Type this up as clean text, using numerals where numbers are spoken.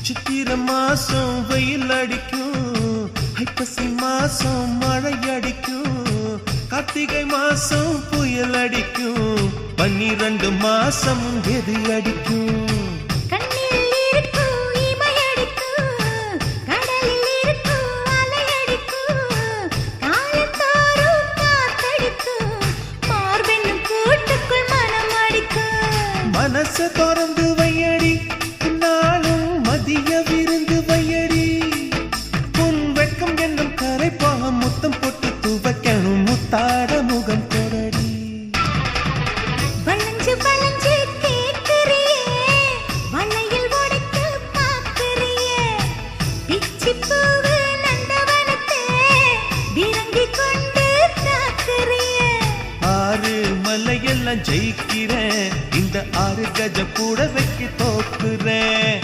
சித்திர மாசம் வெயில் அடிக்கும், ஐப்பசி மாசம் மழை அடிக்கும், கார்த்திகை மாசம் புயல் அடிக்கும், 12 மாசம் எது அடிக்கும்? மனச திறந்து வையடி, நாளும் மதிய விருந்து வையடி, உன் வெட்கம் என்னும் கரைப்பாக முத்தம் போட்டு துவைக்கணும், முத்தாட முகம் தொடடி. வளைஞ்சு வளைஞ்சு கேட்கிறியே, வளையல் உடைக்க பார்க்கிறியே, பிச்சி பூவு நந்தவனத்தே விரங்கி கொண்டு தாக்குறியே. 6 மலையெல்லாம் ஜெயிக்கிறேன், இந்த 6 கஜ கூட வைக்க தோக்குறேன்.